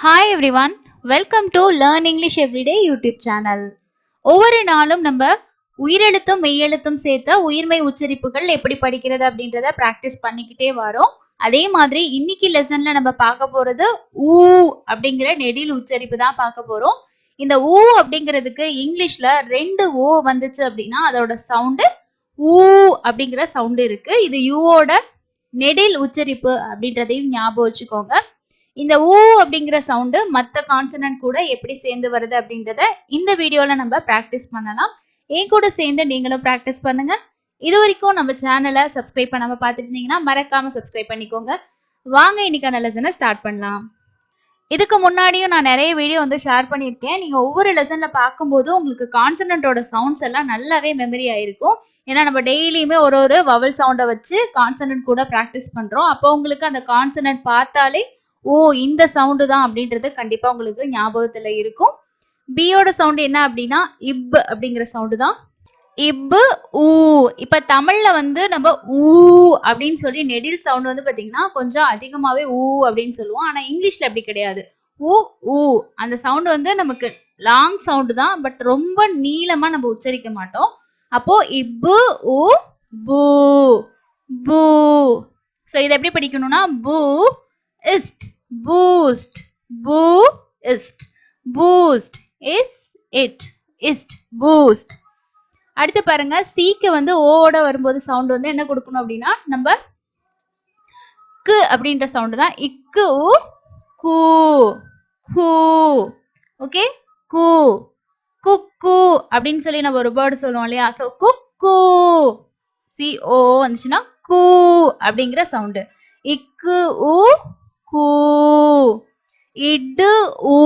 Hi everyone, welcome to learn English everyday YouTube channel. ஒவ்வொரு நாளும் நம்ம உயிரெழுத்தும் மெய்யெழுத்தும் சேர்த்த உயிர்மெய் உச்சரிப்புகள் எப்படி படிக்கிறது அப்படின்றத ப்ராக்டிஸ் பண்ணிக்கிட்டே வரோம். அதே மாதிரி இன்னைக்கு லெசன்ல நம்ம பார்க்க போறது ஊ அப்படிங்கிற நெடில் உச்சரிப்பு தான் பார்க்க போறோம். இந்த ஊ அப்படிங்கிறதுக்கு இங்கிலீஷ்ல 2 ஓ வந்துச்சு அப்படின்னா அதோட சவுண்டு ஊ அப்படிங்கிற சவுண்டு இருக்கு. இது யூவோட நெடில் உச்சரிப்பு அப்படின்றதையும் ஞாபகம் வச்சுக்கோங்க. இந்த ஊ அப்படிங்கிற சவுண்டு மற்ற கான்சனன்ட் கூட எப்படி சேர்ந்து வருது அப்படின்றத இந்த வீடியோல நம்ம ப்ராக்டிஸ் பண்ணலாம். என் கூட சேர்ந்து நீங்களும் ப்ராக்டிஸ் பண்ணுங்க. இது வரைக்கும் நம்ம சேனலை சப்ஸ்கிரைப் பண்ணாம பார்த்துட்டு இருந்தீங்கன்னா மறக்காம சப்ஸ்கிரைப் பண்ணிக்கோங்க. வாங்க இன்னைக்கான லெசனை ஸ்டார்ட் பண்ணலாம். இதுக்கு முன்னாடியும் நான் நிறைய வீடியோ ஷேர் பண்ணியிருக்கேன். நீங்கள் ஒவ்வொரு லெசனில் பார்க்கும்போது உங்களுக்கு கான்சனன்ட்டோட சவுண்ட்ஸ் எல்லாம் நல்லாவே மெமரி ஆயிருக்கும். ஏன்னா நம்ம டெய்லியுமே ஒரு வவல் சவுண்டை வச்சு கான்சனன்ட் கூட ப்ராக்டிஸ் பண்ணுறோம். அப்போ உங்களுக்கு அந்த கான்சனன்ட் பார்த்தாலே ஓ இந்த சவுண்டு தான் அப்படின்றது கண்டிப்பாக உங்களுக்கு ஞாபகத்தில் இருக்கும். பியோட சவுண்டு என்ன அப்படின்னா இப் அப்படிங்கிற சவுண்டு தான். இப்பு ஊ. இப்ப தமிழ்ல நம்ம ஊ அப்படின்னு சொல்லி நெடில் சவுண்ட் பாத்தீங்கன்னா கொஞ்சம் அதிகமாவே ஊ அப்படின்னு சொல்லுவோம். ஆனா இங்கிலீஷ்ல அப்படி கிடையாது. ஊ ஊ அந்த சவுண்ட் நமக்கு லாங் சவுண்டு தான், பட் ரொம்ப நீளமா நம்ம உச்சரிக்க மாட்டோம். அப்போ இப்பு ஊ பூ பூ. ஸோ இதை எப்படி படிக்கணும்னா பூ இஸ்ட் பூஸ்ட் பூ இஸ்ட் பூஸ்ட் இஸ் இட் இஸ்ட் பூஸ்ட். அடுத்து பாருங்க, சீக்கு ஓட வரும்போது சவுண்ட் என்ன கொடுக்கணும் அப்படின்னா நம்ம கு அப்படின்ற சவுண்ட் தான். இக்கு ஊ கூ கூ. ஓகே, கூ குக்கு அப்படின்னு சொல்லி நம்ம ஒரு வேர்டு சொல்லுவோம் இல்லையா. ஸோ குக்கு சி ஓ வந்துச்சுன்னா கூ அப்படிங்கிற சவுண்டு. இக்கு ஊ கூ. இடு ஊ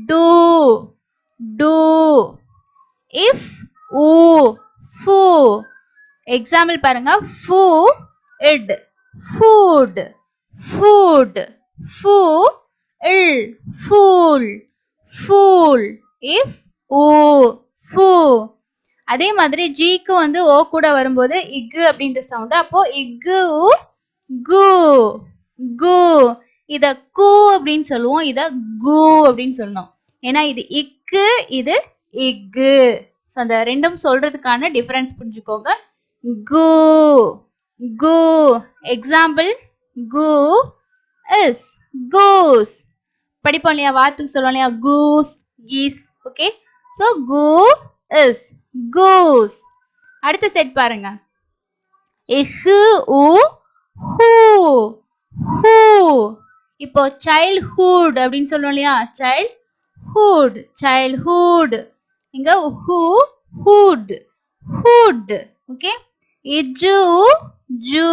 டூ டூ. இஃப் ஊ ஃபூ. எக்ஸாம்பிள் பாருங்க, ஃபூ இட் ஃபூட் ஃபூட். ஃபூ இல் ஃபூல் ஃபூல். இஃப் ஊ ஃபூ. அதே மாதிரி ஜிக்கு ஓ கூட வரும்போது இக்கு அப்படின்ற சவுண்டு. அப்போ இக்கு ஊ கு கு. இத கூ அப்படின்னு சொல்லுவோம், இத கு அப்படின்னு சொல்லணும். ஏன்னா இது இக்கு, இது இக்கு. ஸோ அந்த ரெண்டும் சொல்றதுக்கான டிஃபரன்ஸ் புரிஞ்சுக்கோங்க. கு கு. எக்ஸாம்பிள் கு இஸ் கூஸ். படிப்போம் இல்லையா, வார்த்தைக்கு சொல்லுவோம் இல்லையா, கூஸ் கீஸ். ஓகே, ஸோ கு இஸ் கூஸ். அடுத்த செட் பாருங்க, இஹு ஊ ஹூ ஹூ. இப்போ சைல்ட்ஹுட் அப்படின்னு சொல்லுவோம் இல்லையா, சைல்ட்ஹுட் சைல்ட்ஹுட். இங்க ஹூ ஹூட் ஹூட். ஓகே, இஜு ஜூ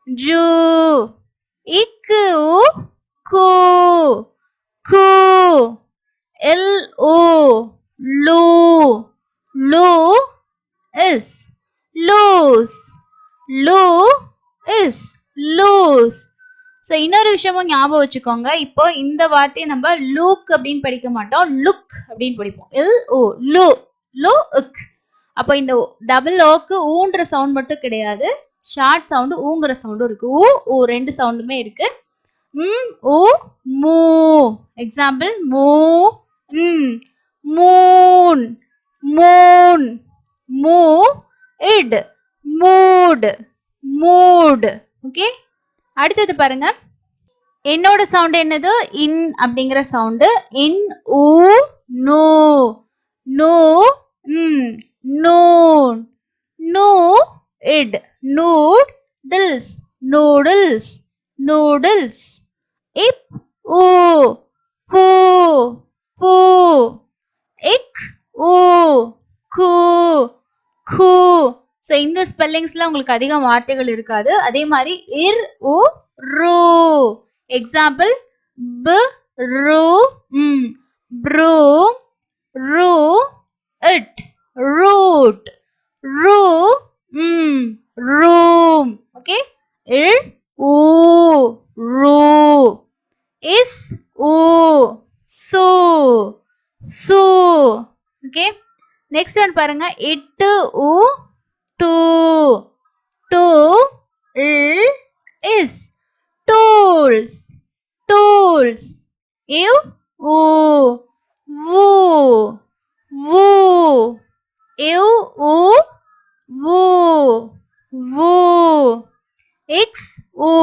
ஜூ. இக்கு கூ கூ. இல் ஊ லூ லூ இஸ் லூஸ் லூ இஸ் லூஸ். ஸோ இன்னொரு விஷயமும் ஞாபகம் வச்சுக்கோங்க. இப்போ இந்த வார்த்தையை நம்ம லூக் அப்படின்னு படிக்க மாட்டோம், லுக் அப்படின்னு படிப்போம். இல் ஓ லூ லூ உக். அப்போ இந்த டபுள் ஓக்கு ஊன்ற சவுண்ட் மட்டும் கிடையாது, ஷார்ட் சவுண்டு ஊங்குற சவுண்டும் இருக்கு. ஊ ஊ ரெண்டு சவுண்டுமே இருக்கு. ஊ மூ. எக்ஸாம்பிள் மூ மூன் மூன். மூ இட் மூட் மூட். ஓகே, அடுத்தது பாருங்க, என்னோட சவுண்ட் என்னது, இன் அப்படிங்கிற சவுண்டு. இன் ஊ நூ நூ நூன் நூ இட் நூடில்ஸ் நூடில்ஸ் நூடில்ஸ். இப் ஊ பூ பூ. இக் ஊ கூ கூ. ஸோ இந்த ஸ்பெல்லிங்ஸ்ல உங்களுக்கு அதிகம் வார்த்தைகள் இருக்காது. அதே மாதிரி இர் உ ரூ. எக்ஸாம்பிள் ப ரூ ப்ரூ ரூ இட் ரூட் ரூ ரூம். ஓகே, இர் ஊ ரூ. இஸ் ஊ சூ சூ. ஓகே, நெக்ஸ்ட் ஒன் பாருங்க, இட்டு ஊ டூ டூ. இல் இஸ் டூல்ஸ் டூல்ஸ். இவ் ஊ வு வு இவ் ஊ வு வு இக்ஸ் ஊ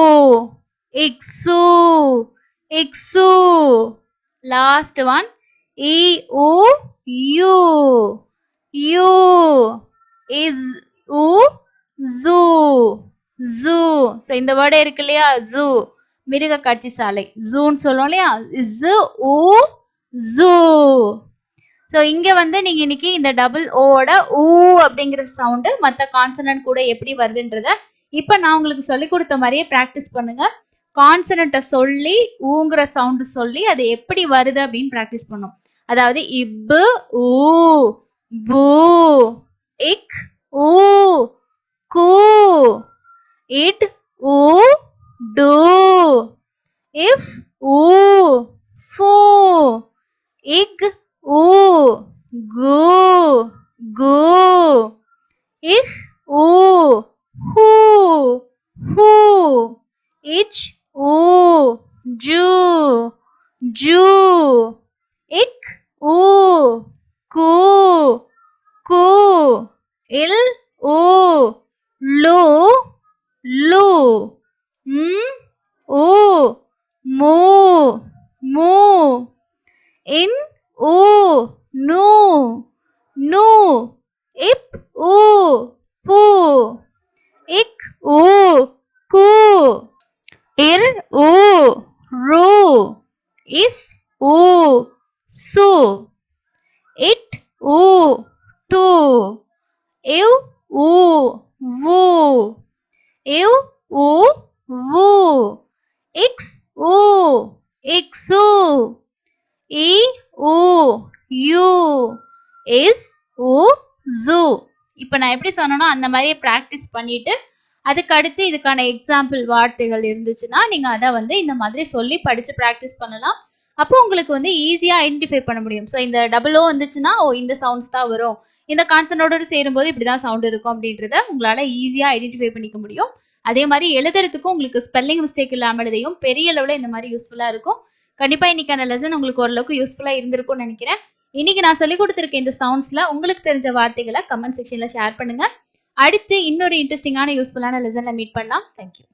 இக்ஸு இக்ஸு லாஸ்ட் ஒன் இ ஊ யூ யூ இஸ் ஊ ஜூ ஜூ ஸோ இந்த வேர்டே இருக்கு இல்லையா ஜூ மிருக காட்சி சாலை ஜூன்னு சொல்லுவோம் இல்லையா இஸ் ஊ ஜூ ஸோ இங்கே வந்து நீங்கள் இன்னைக்கு இந்த டபுள் ஓட ஊ அப்படிங்கிற சவுண்டு மற்ற கான்சனன்ட் கூட எப்படி வருதுன்றத இப்போ நான் உங்களுக்கு சொல்லி கொடுத்த மாதிரியே ப்ராக்டிஸ் பண்ணுங்க. கான்சனண்ட்டை சொல்லி ஊங்கிற சவுண்டு சொல்லி அது எப்படி வருது அப்படின்னு ப்ராக்டிஸ் பண்ணும். அதாவது இப்பு ஊ பூ இக் ஊ கூ இட் ஊ டு இஃப் ஊ ஃபூ இக் ஊ கு கு இஹ் ஊ ஹூ ஹூ இச் ஊ ஜூ ஜூ இக் ஊ கு கு இல் ஊ லு லு ம் ஊ மூ மூ இன் ஊ நூ நூ இப் ஊ பூ இக் ஊ கூ இர் ஊ ரு இஸ் ஊ சு இட் ஊ டு இவ் ஊ வு இவ் ஊ வு இக்ஸ் ஊ இக்ஸு இ ஊ யூ இஸ் ஊ ஜூ. இப்போ நான் எப்படி சொன்னனோ அந்த மாதிரியே ப்ராக்டிஸ் பண்ணிட்டு அதுக்கு அடுத்து இதுக்கான எக்ஸாம்பிள் வார்த்தைகள் இருந்துச்சுன்னா நீங்கள் அதை வந்து இந்த மாதிரி சொல்லி படித்து ப்ராக்டிஸ் பண்ணலாம். அப்போ உங்களுக்கு வந்து ஈஸியாக ஐடென்டிஃபை பண்ண முடியும். ஸோ இந்த டபுள் ஓ வந்துச்சுன்னா ஓ இந்த சவுண்ட்ஸ் தான் வரும், இந்த கான்சனோட சேரும்போது இப்படி தான் சவுண்ட் இருக்கும் அப்படின்றத உங்களால் ஈஸியாக ஐடென்டிஃபை பண்ணிக்க முடியும். அதே மாதிரி எழுதுறதுக்கும் உங்களுக்கு ஸ்பெல்லிங் மிஸ்டேக் இல்லாமல் எழுதையும் பெரிய அளவில் இந்த மாதிரி யூஸ்ஃபுல்லாக இருக்கும். கண்டிப்பாக இன்னைக்கான லெசன் உங்களுக்கு ஓரளவுக்கு யூஸ்ஃபுல்லாக இருந்திருக்கும்னு நினைக்கிறேன். இன்னைக்கு நான் சொல்லி கொடுத்துருக்க இந்த சவுண்ட்ஸில் உங்களுக்கு தெரிஞ்ச வார்த்தைகளை கமெண்ட் செக்ஷனில் ஷேர் பண்ணுங்க. அடுத்து இன்னொரு இன்ட்ரெஸ்டிங்கான யூஸ்ஃபுல்லான லெசனில் மீட் பண்ணலாம். தேங்க்யூ.